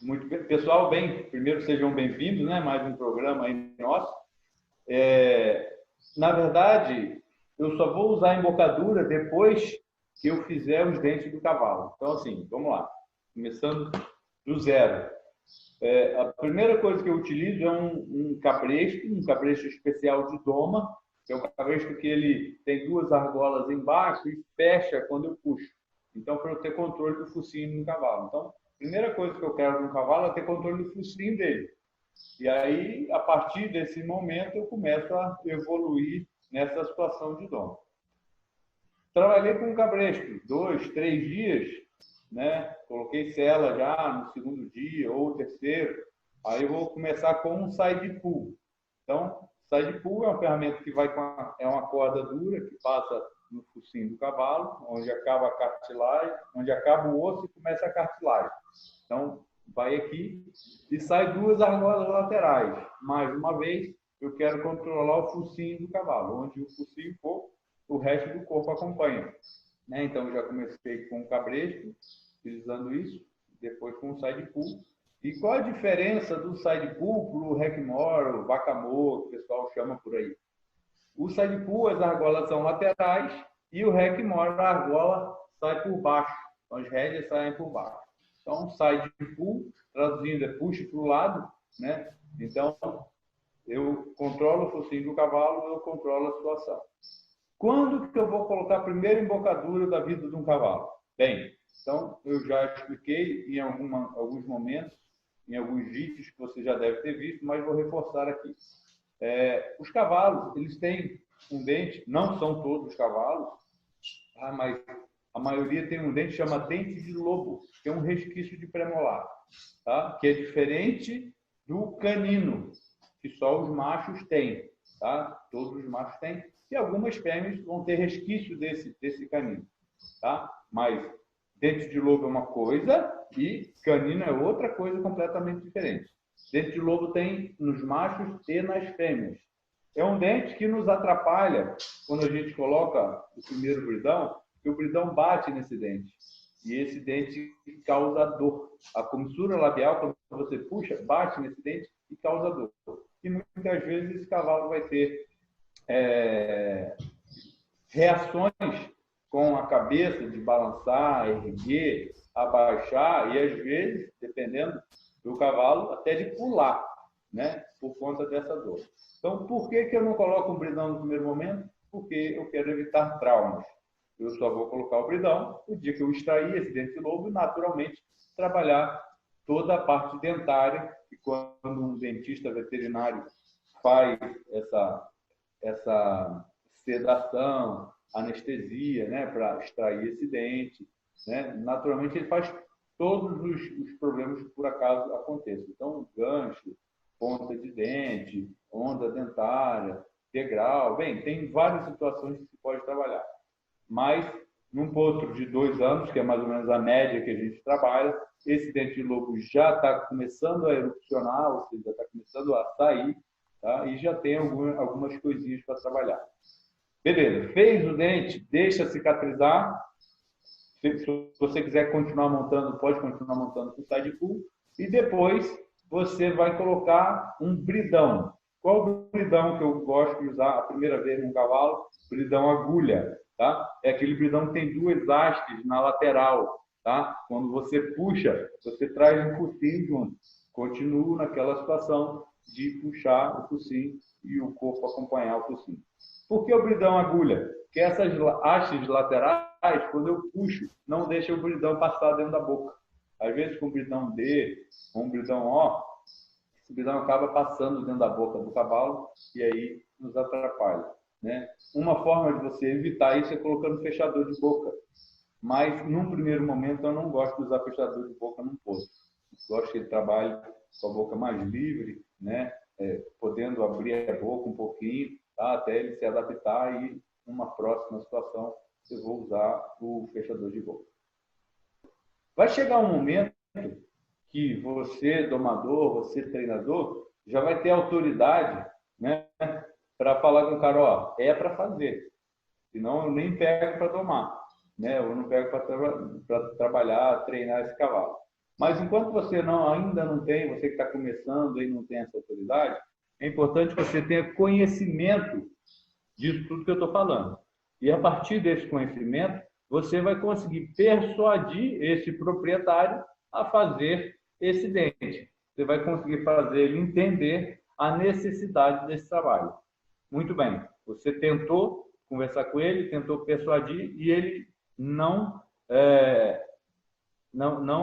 Muito bem. Pessoal, primeiro sejam bem-vindos, né? Mais um programa aí nosso. Na verdade, eu só vou usar a embocadura depois que eu fizer os dentes do cavalo. Então, assim, vamos lá. Começando do zero. A primeira coisa que eu utilizo é um cabresto especial de doma, que é um cabresto que ele tem duas argolas embaixo e fecha quando eu puxo. Então, para eu ter controle do focinho no cavalo. Então, a primeira coisa que eu quero no cavalo é ter controle do focinho dele. E aí, a partir desse momento, eu começo a evoluir nessa situação de doma. Trabalhei com cabresto 2, 3 dias, né? Coloquei sela já no segundo dia ou terceiro. Aí eu vou começar com um side pull. Então, side pull é uma ferramenta que vai é uma corda dura que passa no focinho do cavalo, onde acaba a cartilagem, onde acaba o osso e começa a cartilagem. Então, vai aqui e sai duas argolas laterais. Mais uma vez, eu quero controlar o focinho do cavalo. Onde o focinho for, o resto do corpo acompanha. Né? Então, eu já comecei com o cabresto, utilizando isso, depois com o side pull. E qual a diferença do side pull para o Reckmore, o Bacamor, que o pessoal chama por aí? O side pull, as argolas são laterais, e o Reckmore, a argola sai por baixo. Então, as rédeas saem por baixo. Então, side pull, traduzindo, é puxa para o lado, né? Então, eu controlo o focinho do cavalo, eu controlo a situação. Quando que eu vou colocar a primeira embocadura da vida de um cavalo? Bem, então, eu já expliquei em alguns momentos, em alguns vídeos que você já deve ter visto, mas vou reforçar aqui. Os cavalos, eles têm um dente, não são todos os cavalos, mas a maioria tem um dente que chama dente de lobo, que é um resquício de premolar, tá? Que é diferente do canino, que só os machos têm, tá? Todos os machos têm, e algumas fêmeas vão ter resquício desse canino, tá? Mas dente de lobo é uma coisa e canino é outra coisa completamente diferente. Dente de lobo tem nos machos e nas fêmeas. É um dente que nos atrapalha quando a gente coloca o primeiro bridão, que o bridão bate nesse dente. E esse dente causa dor. A comissura labial, quando você puxa, bate nesse dente e causa dor. E muitas vezes esse cavalo vai ter reações com a cabeça de balançar, erguer, abaixar e, às vezes, dependendo do cavalo, até de pular, né? Por conta dessa dor. Então, por que eu não coloco um bridão no primeiro momento? Porque eu quero evitar traumas. Eu só vou colocar o bridão o dia que eu extrair esse dente de lobo e, naturalmente, trabalhar toda a parte dentária. E quando um dentista veterinário faz essa sedação, anestesia, né, para extrair esse dente, né? Naturalmente, ele faz todos os problemas que por acaso aconteçam. Então, gancho, ponta de dente, onda dentária, degrau, bem, tem várias situações que se pode trabalhar. Mas, num potro de 2 anos, que é mais ou menos a média que a gente trabalha, esse dente de lobo já está começando a erupcionar, ou seja, já está começando a sair, tá? E já tem algumas coisinhas para trabalhar. Beleza, fez o dente, deixa cicatrizar. Se você quiser continuar montando, pode continuar montando com side pull. E depois você vai colocar um bridão. Qual o bridão que eu gosto de usar a primeira vez num cavalo? Bridão agulha, tá? É aquele bridão que tem duas hastes na lateral, tá? Quando você puxa, você traz um focinho junto. Continuo naquela situação de puxar o focinho e o corpo acompanhar o focinho. Por que o bridão agulha? Porque essas hastes laterais, quando eu puxo, não deixa o bridão passar dentro da boca. Às vezes com o bridão D, com o bridão O, esse bridão acaba passando dentro da boca do cavalo e aí nos atrapalha, né? Uma forma de você evitar isso é colocando fechador de boca. Mas, num primeiro momento, eu não gosto de usar fechador de boca num posto. Gosto que ele trabalhe com a boca mais livre, né? Podendo abrir a boca um pouquinho, tá? Até ele se adaptar e, numa próxima situação, eu vou usar o fechador de boca. Vai chegar um momento que você, domador, você, treinador, já vai ter autoridade, né? Para falar com o cara, ó, é para fazer. Senão eu nem pego para domar, né? Eu não pego para trabalhar, treinar esse cavalo. Mas enquanto você ainda não tem, você que está começando e não tem essa autoridade, é importante que você tenha conhecimento disso tudo que eu estou falando. E a partir desse conhecimento, você vai conseguir persuadir esse proprietário a fazer esse dente. Você vai conseguir fazer ele entender a necessidade desse trabalho. Muito bem, você tentou conversar com ele, tentou persuadir e ele não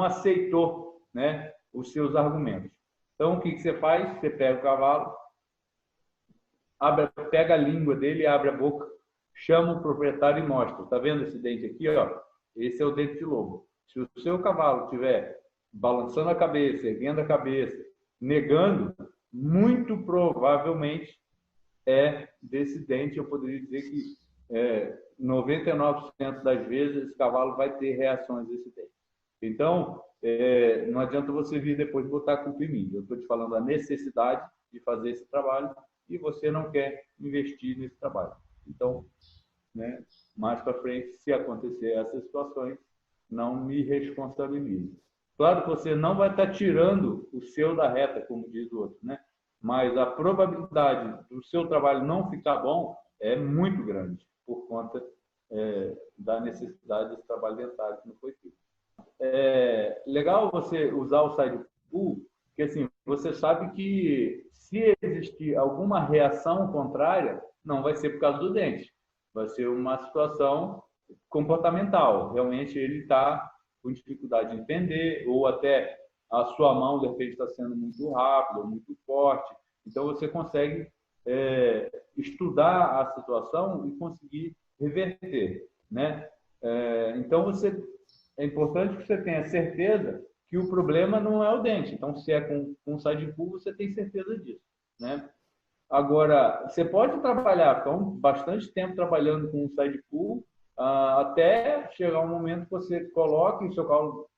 aceitou, né, os seus argumentos. Então, o que você faz? Você pega o cavalo, pega a língua dele, abre a boca, chama o proprietário e mostra. Está vendo esse dente aqui? Ó? Esse é o dente de lobo. Se o seu cavalo estiver balançando a cabeça, erguendo a cabeça, negando, muito provavelmente é desse dente. Eu poderia dizer que 99% das vezes esse cavalo vai ter reações desse dente. Então, não adianta você vir depois botar a culpa em mim. Eu estou te falando a necessidade de fazer esse trabalho e você não quer investir nesse trabalho. Então, né, mais para frente, se acontecer essas situações, não me responsabilize. Claro que você não vai estar tirando o seu da reta, como diz o outro, né? Mas a probabilidade do seu trabalho não ficar bom é muito grande, por conta da necessidade desse trabalho dentário que não foi feito. É legal você usar o side pull, porque assim, você sabe que se existir alguma reação contrária, não vai ser por causa do dente, vai ser uma situação comportamental. Realmente ele está com dificuldade de entender, ou até a sua mão, de repente, está sendo muito rápida, muito forte. Então, você consegue estudar a situação e conseguir reverter, né? Então, é importante que você tenha certeza que o problema não é o dente. Então, se é com side pull, você tem certeza disso, né? Agora, você pode trabalhar, então, bastante tempo trabalhando com side pull, até chegar um momento que você coloque o seu calo,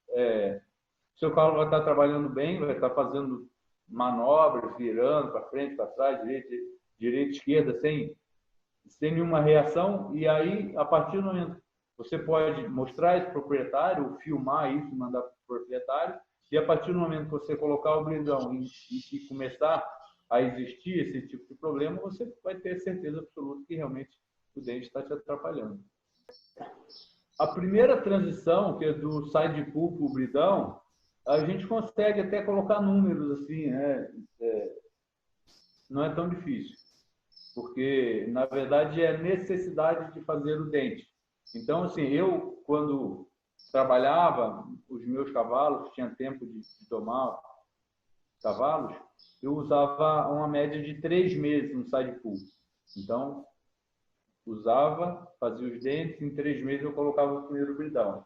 vai estar trabalhando bem, vai estar fazendo manobras, virando para frente, para trás, direita, esquerda, sem nenhuma reação. E aí, a partir do momento, você pode mostrar esse proprietário, filmar isso, mandar para o proprietário, e a partir do momento que você colocar o bridão e começar a existir esse tipo de problema, você vai ter certeza absoluta que realmente o dente está te atrapalhando. A primeira transição, que é do side pull para o bridão, a gente consegue até colocar números assim, né? Não é tão difícil, porque na verdade é necessidade de fazer o dente. Então, assim, eu quando trabalhava os meus cavalos, tinha tempo de domar cavalos, eu usava uma média de 3 meses no side pull. Então, fazia os dentes, em 3 meses eu colocava o primeiro bridão.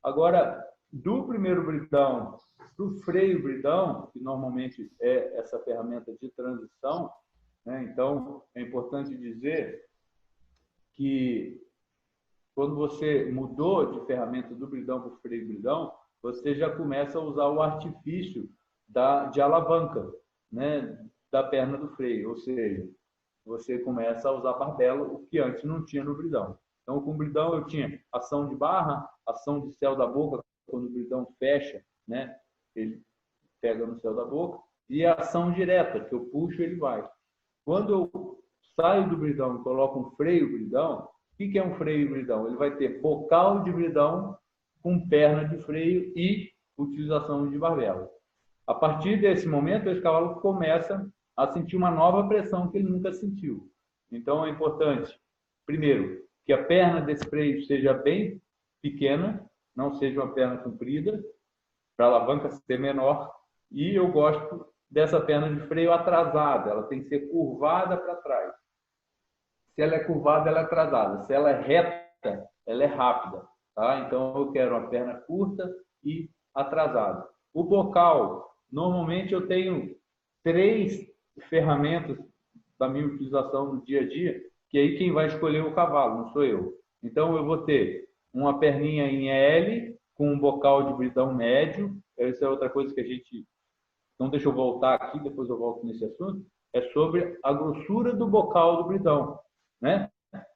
Agora, do primeiro bridão para o freio bridão, que normalmente é essa ferramenta de transição, né? Então, é importante dizer que quando você mudou de ferramenta do bridão para o freio bridão, você já começa a usar o artifício de alavanca, né, da perna do freio, ou seja, você começa a usar barbela, o que antes não tinha no bridão. Então, com o bridão eu tinha ação de barra, ação de céu da boca, quando o bridão fecha, né, ele pega no céu da boca, e a ação direta, que eu puxo, ele vai. Quando eu saio do bridão e coloco um freio bridão, o que é um freio bridão? Ele vai ter bocal de bridão com perna de freio e utilização de barbela. A partir desse momento, esse cavalo começa a sentir uma nova pressão que ele nunca sentiu. Então, é importante, primeiro, que a perna desse freio seja bem pequena, não seja uma perna comprida, para a alavanca ser menor. E eu gosto dessa perna de freio atrasada, ela tem que ser curvada para trás. Se ela é curvada, ela é atrasada. Se ela é reta, ela é rápida. Tá? Então, eu quero uma perna curta e atrasada. O bocal, normalmente eu tenho 3 ferramentas da minha utilização no dia a dia, que aí quem vai escolher o cavalo, não sou eu. Então, eu vou ter uma perninha em L, com um bocal de bridão médio. Essa é outra coisa que a gente... Então, deixa eu voltar aqui, depois eu volto nesse assunto. É sobre a grossura do bocal do bridão, né?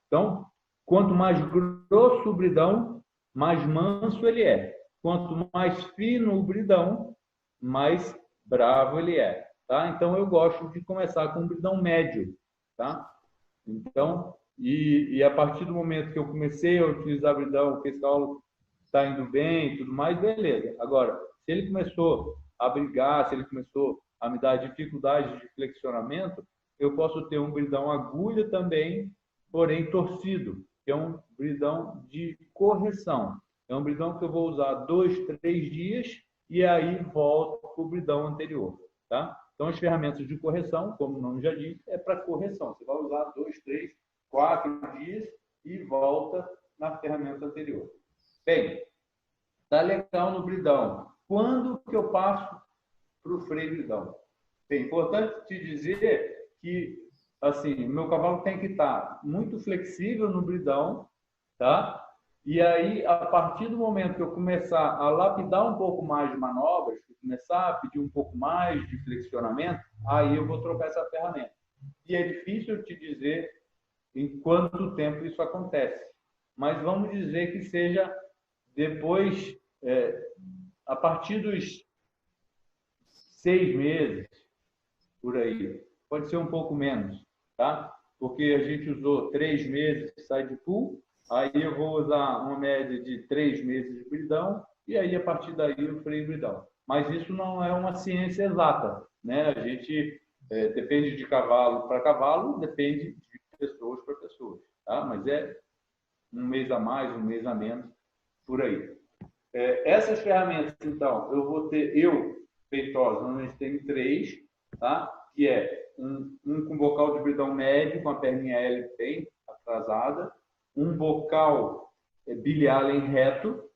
Então, quanto mais grosso o bridão, mais manso ele é. quanto mais fino o bridão, mais bravo ele é, tá? Então eu gosto de começar com um bridão médio, tá? Então, a partir do momento que eu comecei a utilizar bridão, que esse cavalo está indo bem e tudo mais, beleza. Agora, se ele começou a brigar, se ele começou a me dar dificuldade de flexionamento, eu posso ter um bridão agulha também, porém torcido, que é um bridão de correção. É um bridão que eu vou usar 2, 3 dias e aí volto para o bridão anterior, tá? Então, as ferramentas de correção, como o nome já diz, é para correção. Você vai usar 2, 3, 4 dias e volta na ferramenta anterior. Bem, tá legal no bridão. Quando que eu passo para o freio bridão? Bem, importante te dizer que assim, o meu cavalo tem que estar muito flexível no bridão, tá? E aí, a partir do momento que eu começar a lapidar um pouco mais de manobras, começar a pedir um pouco mais de flexionamento, aí eu vou trocar essa ferramenta. E é difícil te dizer em quanto tempo isso acontece. Mas vamos dizer que seja depois, a partir dos 6 meses, por aí. Pode ser um pouco menos, tá? Porque a gente usou 3 meses de side pull, aí eu vou usar uma média de 3 meses de bridão, e aí a partir daí eu freio bridão. Mas isso não é uma ciência exata, né? A gente depende de cavalo para cavalo, depende de pessoas para pessoas, tá? Mas é um mês a mais, um mês a menos, por aí. Essas ferramentas, então, eu vou ter, Feitosa, normalmente tenho 3, tá? Que é um com bocal de bridão médio, com a perninha L bem atrasada, um bocal Billy Allen reto,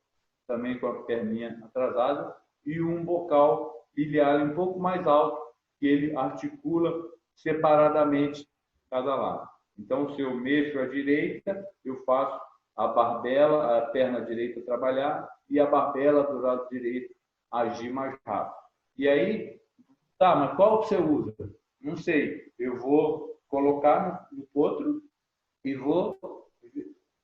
também com a perninha atrasada, e um bocal Billy Allen um pouco mais alto, que ele articula separadamente cada lado. Então, se eu mexo à direita, eu faço a barbela, a perna direita trabalhar e a barbela do lado direito agir mais rápido. E aí, tá, mas qual você usa? Não sei. Eu vou colocar no potro e vou...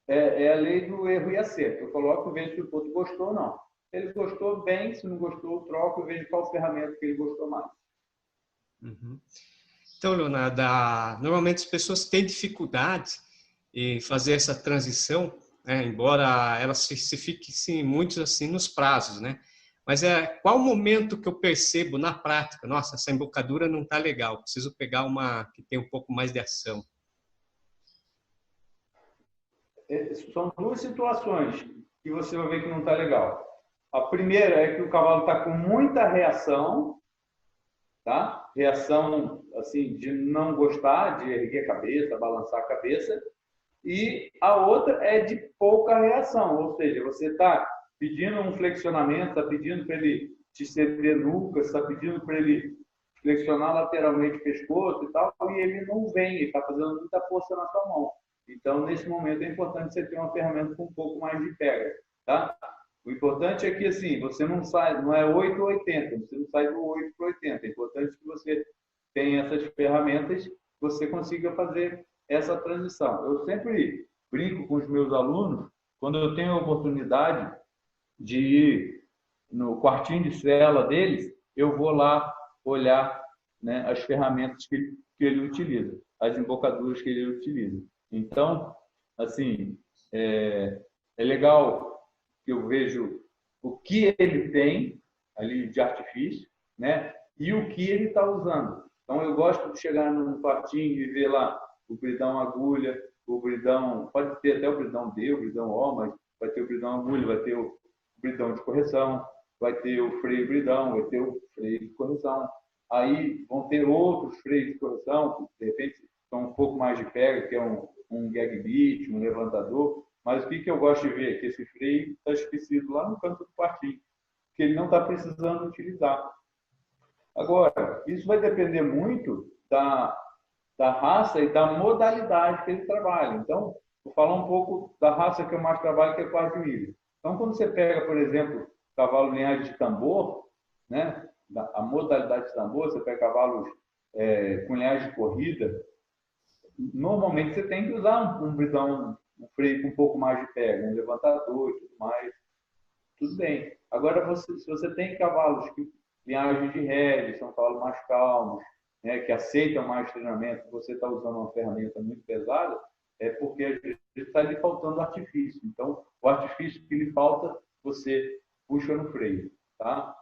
É a lei do erro e acerto. Eu coloco e vejo se o potro gostou ou não. Se ele gostou, bem. Se não gostou, eu troco e vejo qual ferramenta que ele gostou mais. Uhum. Então, Leonardo, normalmente as pessoas têm dificuldade em fazer essa transição, né? Embora elas se fixem muito assim nos prazos, né? Mas qual o momento que eu percebo na prática? Nossa, essa embocadura não está legal, preciso pegar uma que tem um pouco mais de ação. São 2 situações que você vai ver que não está legal. A primeira é que o cavalo está com muita reação, tá? Reação assim de não gostar, de erguer a cabeça, balançar a cabeça. E a outra é de pouca reação, ou seja, você está pedindo um flexionamento, está pedindo para ele te ceder nuca, está pedindo para ele flexionar lateralmente o pescoço e tal, e ele não vem, ele está fazendo muita força na sua mão. Então, nesse momento, é importante você ter uma ferramenta com um pouco mais de pega, tá? O importante é que, assim, você não sai, não é 8 ou 80, você não sai do 8 para 80. É importante que você tenha essas ferramentas, que você consiga fazer essa transição. Eu sempre brinco com os meus alunos, quando eu tenho a oportunidade de ir no quartinho de cela deles, eu vou lá olhar, né, as ferramentas que ele utiliza, as embocaduras que ele utiliza. Então, assim, é legal que eu vejo o que ele tem ali de artifício, né, e o que ele está usando. Então, eu gosto de chegar num quartinho e ver lá o bridão agulha, o bridão, pode ter até o bridão D, o bridão O, mas vai ter o bridão agulha, vai ter o bridão de correção, vai ter o freio bridão, vai ter o freio de correção. Aí vão ter outros freios de correção, que de repente são um pouco mais de pega, que é um gag beat, um levantador. Mas o que eu gosto de ver é que esse freio está esquecido lá no canto do quartinho, que ele não está precisando utilizar. Agora, isso vai depender muito da raça e da modalidade que ele trabalha. Então, vou falar um pouco da raça que eu mais trabalho, que é quarto milho. Então, quando você pega, por exemplo, cavalo linhagem de tambor, né? A modalidade de tambor, você pega cavalos com linhagem de corrida, normalmente você tem que usar um bridão, um freio com um pouco mais de pega, um levantador e tudo mais. Tudo bem. Agora, se você tem cavalos que linhagem de rédea, são cavalos mais calmos, né, que aceitam mais treinamento, você está usando uma ferramenta muito pesada, é porque às vezes está lhe faltando artifício. Então, o artifício que lhe falta, você puxa no freio, tá?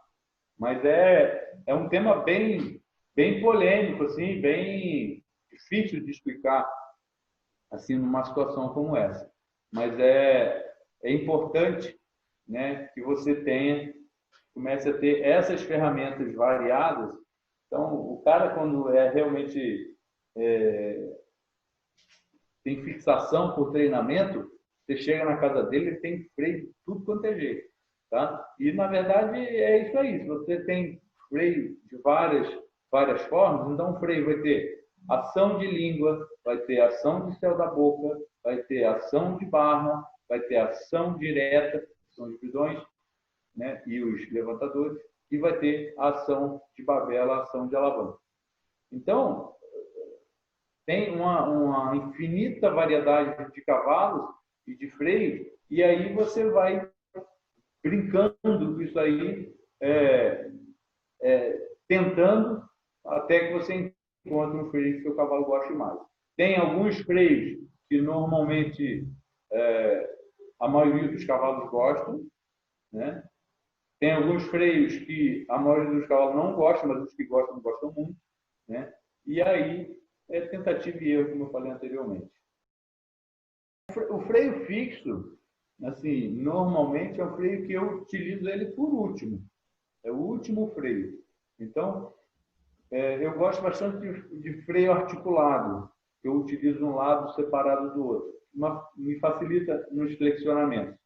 Mas é um tema bem polêmico, assim, bem difícil de explicar assim numa situação como essa. Mas é importante, né, que você comece a ter essas ferramentas variadas. Então, o cara, quando realmente tem fixação por treinamento, você chega na casa dele, ele tem freio de tudo quanto é jeito. Tá? E, na verdade, é isso aí. Se você tem freio de várias formas, então o freio vai ter ação de língua, vai ter ação de céu da boca, vai ter ação de barra, vai ter ação direta, são os bidões, né, e os levantadores, e vai ter a ação de bavela, a ação de alavanca. Então, tem uma infinita variedade de cavalos e de freios, e aí você vai brincando com isso aí, tentando até que você encontre um freio que seu cavalo goste mais. Tem alguns freios que normalmente a maioria dos cavalos gostam, né? Tem alguns freios que a maioria dos cavalos não gosta, mas os que gostam, gostam muito, né? E aí é tentativa e erro, como eu falei anteriormente. O freio fixo, assim, normalmente é um freio que eu utilizo ele por último. É o último freio. Então, eu gosto bastante de freio articulado. Eu utilizo um lado separado do outro. Me facilita nos flexionamentos,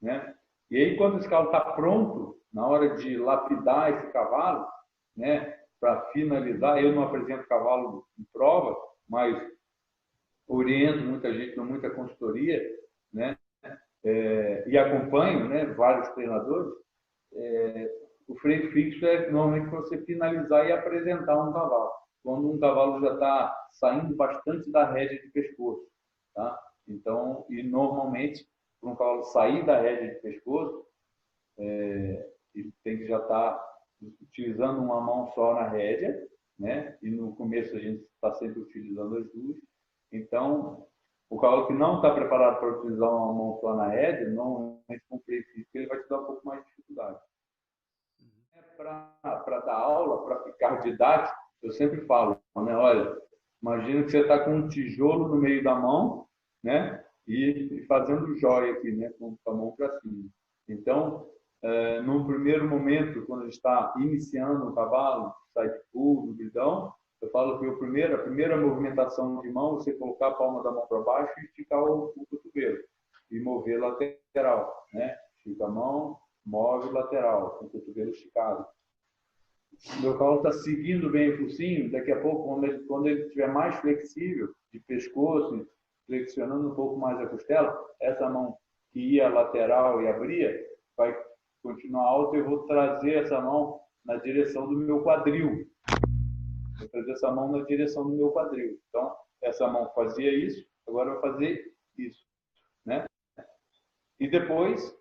né? E aí, quando esse cavalo está pronto, na hora de lapidar esse cavalo, né, para finalizar, eu não apresento cavalo em prova, mas oriento muita gente, dou muita consultoria, né, e acompanho, né, vários treinadores. O freio fixo é normalmente para você finalizar e apresentar um cavalo. Quando um cavalo já está saindo bastante da rédea de pescoço, tá? Então, e normalmente, para um cavalo sair da rédea de pescoço, ele tem que já estar utilizando uma mão só na rédea, né? E no começo a gente está sempre utilizando as duas. Então, o cavalo que não está preparado para utilizar uma mão só na rédea, normalmente com freio fixo, ele vai te dar um pouco mais de dificuldade. Para dar aula, para ficar didático, eu sempre falo, né? Olha, imagina que você está com um tijolo no meio da mão, né? E fazendo jóia aqui, né? Com a mão para cima. Então, num primeiro momento, quando a gente está iniciando o cavalo, sai de pulo, do bridão, eu falo que a primeira movimentação de mão, você colocar a palma da mão para baixo e esticar o cotovelo. E mover lateral, né? Estica a mão, move lateral, com o cotovelo esticado. O meu cavalo está seguindo bem o focinho, daqui a pouco, quando ele estiver mais flexível, de pescoço, flexionando um pouco mais a costela, essa mão que ia lateral e abria, vai continuar alta e eu vou trazer essa mão na direção do meu quadril. Vou trazer essa mão na direção do meu quadril. Então, essa mão fazia isso, agora vai fazer isso, né? E depois,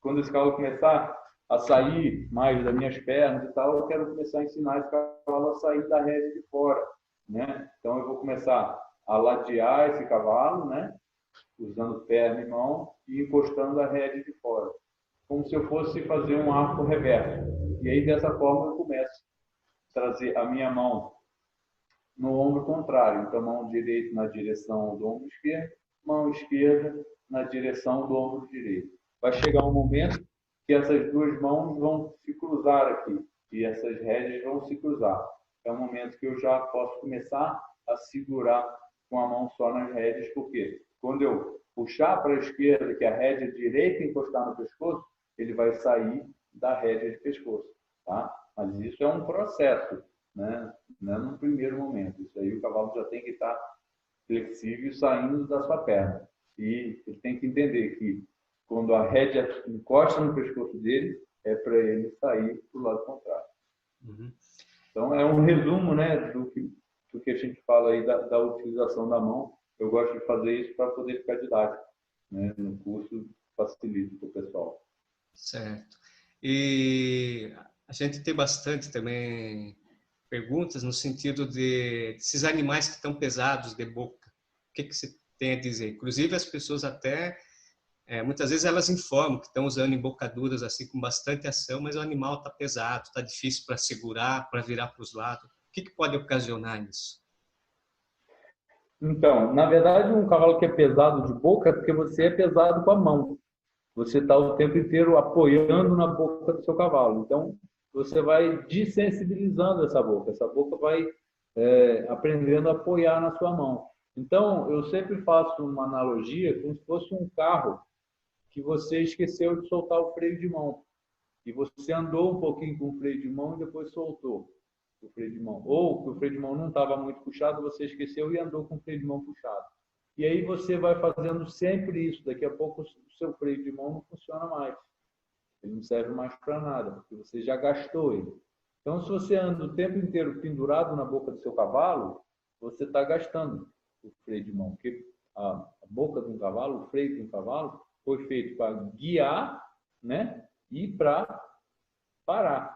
quando esse cavalo começar a sair mais das minhas pernas e tal, eu quero começar a ensinar esse cavalo a sair da rédea de fora, né? Então, eu vou começar a ladear esse cavalo, né? Usando perna e mão e encostando a rédea de fora, como se eu fosse fazer um arco reverso. E aí, dessa forma, eu começo a trazer a minha mão no ombro contrário. Então, mão direita na direção do ombro esquerdo, mão esquerda na direção do ombro direito. Vai chegar um momento que essas duas mãos vão se cruzar aqui e essas rédeas vão se cruzar. É um momento que eu já posso começar a segurar com a mão só nas rédeas, porque quando eu puxar para a esquerda, que a rédea direita encostar no pescoço, ele vai sair da rédea de pescoço, tá? Mas isso é um processo, né? Não é no primeiro momento. Isso aí o cavalo já tem que estar flexível saindo da sua perna. E ele tem que entender que quando a rédea encosta no pescoço dele, é para ele sair para o lado contrário. Uhum. Então, é um resumo, né, do que a gente fala aí da utilização da mão. Eu gosto de fazer isso para poder ficar didático, né? No curso facilita para o pessoal. Certo. E a gente tem bastante também perguntas no sentido de esses animais que estão pesados de boca. O que você tem a dizer? Inclusive, as pessoas até, muitas vezes elas informam que estão usando embocaduras assim com bastante ação, mas o animal está pesado, está difícil para segurar, para virar para os lados. O que pode ocasionar isso? Então, na verdade, um cavalo que é pesado de boca é porque você é pesado com a mão. Você está o tempo inteiro apoiando na boca do seu cavalo. Então, você vai desensibilizando essa boca. Essa boca vai aprendendo a apoiar na sua mão. Então, eu sempre faço uma analogia como se fosse um carro que você esqueceu de soltar o freio de mão. E você andou um pouquinho com o freio de mão e depois soltou o freio de mão. Ou que o freio de mão não estava muito puxado, você esqueceu e andou com o freio de mão puxado. E aí você vai fazendo sempre isso. Daqui a pouco o seu freio de mão não funciona mais. Ele não serve mais para nada, porque você já gastou ele. Então, se você anda o tempo inteiro pendurado na boca do seu cavalo, você está gastando o freio de mão. Porque a boca de um cavalo, o freio de um cavalo, foi feito para guiar, né? E para parar.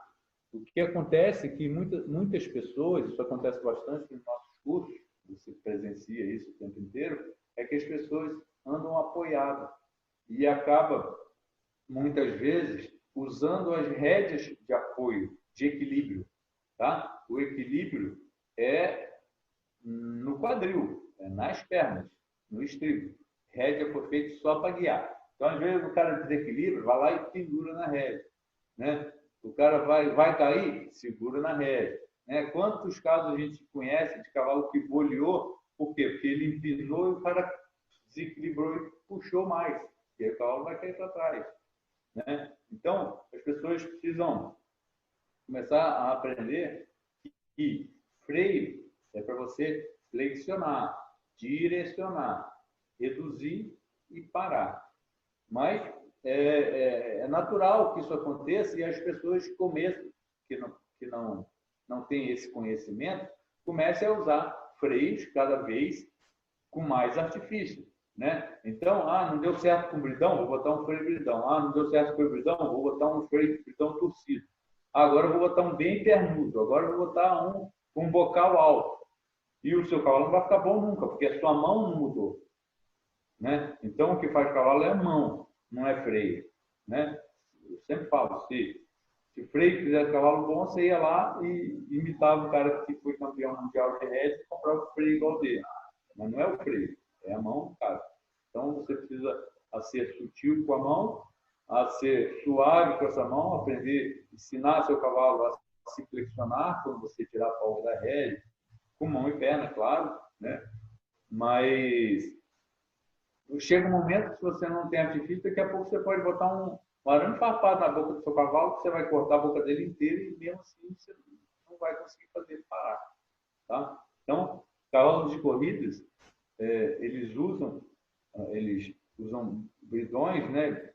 O que acontece é que muitas pessoas, isso acontece bastante nos nossos cursos, você presencia isso o tempo inteiro, é que as pessoas andam apoiadas e acaba, muitas vezes, usando as rédeas de apoio, de equilíbrio. Tá? O equilíbrio é no quadril, é nas pernas, no estribo. Rédea foi feita só para guiar. Então, às vezes, o cara desequilibra, vai lá e pendura na rédea. Né? O cara vai cair, segura na rédea. Né? Quantos casos a gente conhece de cavalo que boleou? Por quê? Porque ele empinou e o cara desequilibrou e puxou mais. E aí o cavalo vai cair para trás. Né? Então, as pessoas precisam começar a aprender que freio é para você flexionar, direcionar, reduzir e parar. Mas é natural que isso aconteça e as pessoas começam, que não têm esse conhecimento, comecem a usar freios cada vez com mais artifício. Né? Então, não deu certo com o bridão, vou botar um freio bridão. Não deu certo com o bridão, vou botar um freio bridão torcido. Agora eu vou botar um bem pernudo, agora eu vou botar um bocal alto. E o seu cavalo não vai ficar bom nunca, porque a sua mão não mudou. Né? Então, o que faz cavalo é a mão, não é freio. Né? Eu sempre falo, se freio fizesse cavalo bom, você ia lá e imitava o cara que foi campeão mundial de rédea e comprava o freio igual dele. Mas não é o freio, é a mão do cara. Então, você precisa ser sutil com a mão, a ser suave com essa mão, aprender, ensinar seu cavalo a se flexionar quando você tirar a folga da rédea, com mão e perna, claro, né? Mas chega um momento que se você não tem artifício, daqui a pouco você pode botar um arame farpado na boca do seu cavalo, que você vai cortar a boca dele inteira e mesmo assim você não vai conseguir fazer ele parar. Tá? Então, cavalos de corridas, eles usam bridões, né,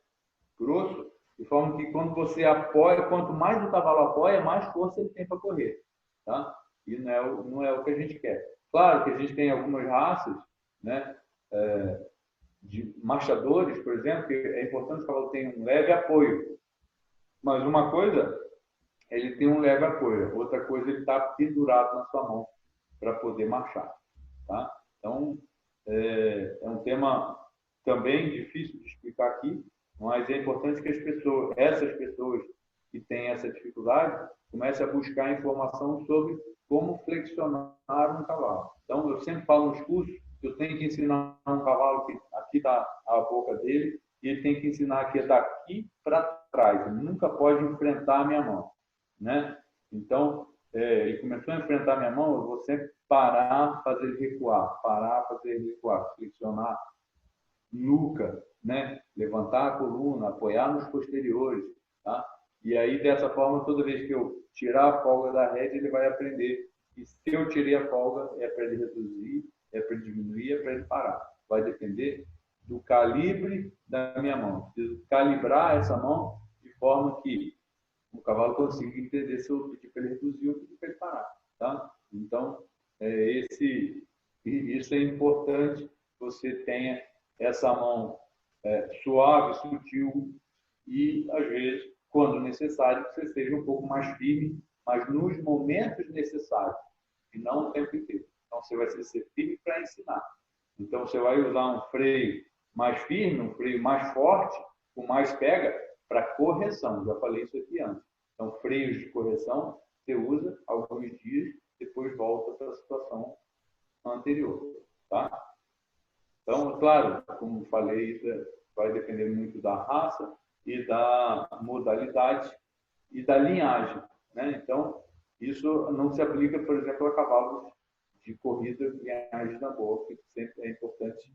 grosso, de forma que quando você apoia, quanto mais o cavalo apoia, mais força ele tem para correr. Tá? E não é o que a gente quer. Claro que a gente tem algumas raças, né, de marchadores, por exemplo, que é importante que o cavalo tenha um leve apoio. Mas uma coisa, ele tem um leve apoio. Outra coisa, ele está pendurado na sua mão para poder marchar. Tá? Então, é um tema também difícil de explicar aqui, mas é importante que essas pessoas que têm essa dificuldade, comecem a buscar informação sobre como flexionar um cavalo. Então, eu sempre falo nos cursos que eu tenho que ensinar um cavalo que aqui está a boca dele e ele tem que ensinar que é daqui para trás. Ele nunca pode enfrentar a minha mão. Né? Então, ele começou a enfrentar a minha mão, eu vou sempre parar, fazer ele recuar, flexionar nuca, né? Levantar a coluna, apoiar nos posteriores, tá? E aí, dessa forma, toda vez que eu tirar a folga da rédea, ele vai aprender. E se eu tirei a folga, é para ele reduzir, é para ele diminuir, é para ele parar. Vai depender do calibre da minha mão. Preciso calibrar essa mão de forma que o cavalo consiga entender se eu pedir para ele reduzir ou pedir para ele parar. Tá? Então, isso é importante que você tenha essa mão suave, sutil e, às vezes, quando necessário, você seja um pouco mais firme, mas nos momentos necessários, e não o tempo inteiro. Então, você vai ser firme para ensinar. Então, você vai usar um freio mais firme, um freio mais forte, com mais pega, para correção. Já falei isso aqui antes. Então, freios de correção, você usa alguns dias, depois volta para a situação anterior. Tá? Então, claro, como falei, isso vai depender muito da raça e da modalidade e da linhagem, né? Então, isso não se aplica, por exemplo, a cavalos de corrida de linhagem da boa, que sempre é importante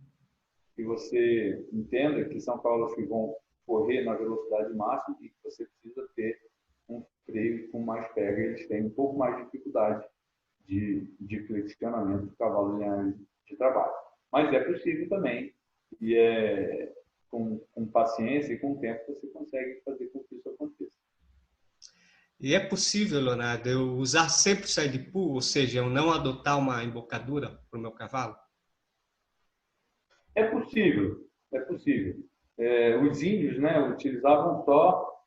que você entenda que são cavalos que vão correr na velocidade máxima e que você precisa ter um freio com mais pega. Eles têm um pouco mais de dificuldade de flexionamento do cavalo de linhagem de trabalho. Mas é possível também, e com paciência e com tempo você consegue fazer com que isso aconteça. E é possível, Leonardo, eu usar sempre o side pull, ou seja, eu não adotar uma embocadura para o meu cavalo? É possível, é possível. Os índios, né, utilizavam só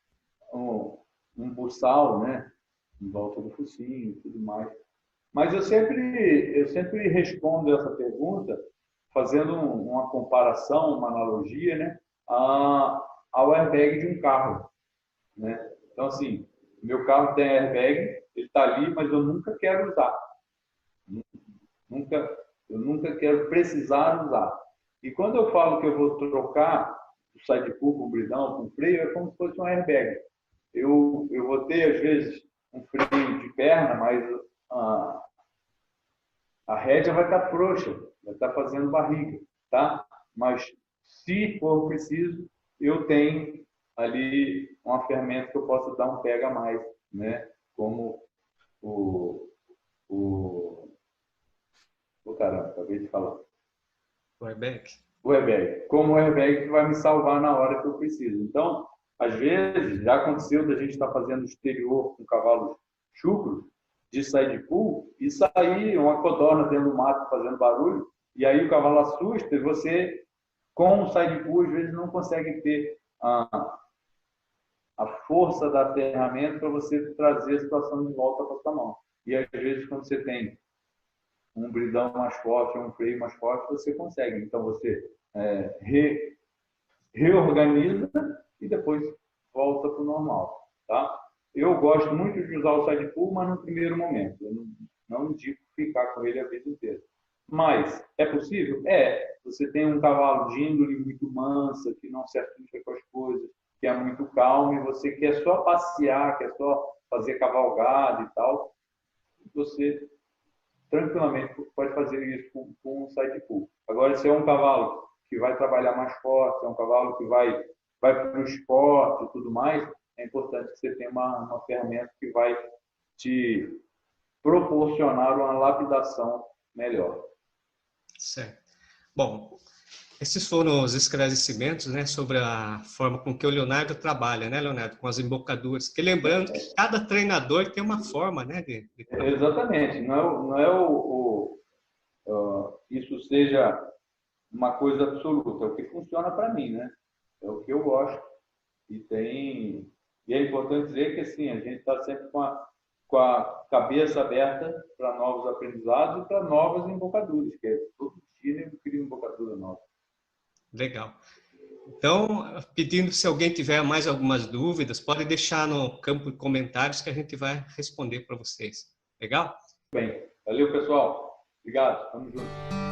um buçal, né, em volta do focinho e tudo mais. Mas eu sempre respondo essa pergunta fazendo uma comparação, uma analogia, né, ao airbag de um carro, né? Então, assim, meu carro tem airbag, ele está ali, mas eu nunca quero usar. Eu nunca quero precisar usar. E quando eu falo que eu vou trocar o side pull com o bridão, com o freio, é como se fosse um airbag. Eu vou ter, às vezes, um freio de perna, mas a rédea vai estar frouxa, vai estar fazendo barriga, tá? Mas, se for preciso, eu tenho ali uma ferramenta que eu possa dar um pega a mais, né? Como caramba, acabei de falar. O airbag. O airbag. Como o airbag que vai me salvar na hora que eu preciso. Então, às vezes, já aconteceu da gente estar fazendo exterior com cavalos chucros, de side pull, e sair uma codorna dentro do mato fazendo barulho, e aí o cavalo assusta, e você, com o side pull, às vezes não consegue ter a força da ferramenta para você trazer a situação de volta para a sua mão. E às vezes, quando você tem um bridão mais forte, um freio mais forte, você consegue. Então, você reorganiza e depois volta para o normal. Tá? Eu gosto muito de usar o side pull, mas no primeiro momento. Eu não indico ficar com ele a vida inteira. Mas é possível? Você tem um cavalo de índole muito mansa, que não se assusta com as coisas, que é muito calmo, e você quer só passear, quer só fazer cavalgada e tal, você tranquilamente pode fazer isso com um side pull. Agora, se é um cavalo que vai trabalhar mais forte, é um cavalo que vai para o esporte e tudo mais, é importante que você tenha uma ferramenta que vai te proporcionar uma lapidação melhor. Certo. Bom, esses foram os esclarecimentos, né, sobre a forma com que o Leonardo trabalha, né, Leonardo, com as embocaduras. Que lembrando que cada treinador tem uma forma, né, de Exatamente. Não é isso seja uma coisa absoluta. É o que funciona para mim, né? É o que eu gosto. E é importante dizer que assim, a gente está sempre com a cabeça aberta para novos aprendizados e para novas embocaduras, que é todo dia eu crio embocadura nova. Legal. Então, pedindo se alguém tiver mais algumas dúvidas, pode deixar no campo de comentários que a gente vai responder para vocês. Legal? Bem, valeu pessoal. Obrigado. Tamo junto.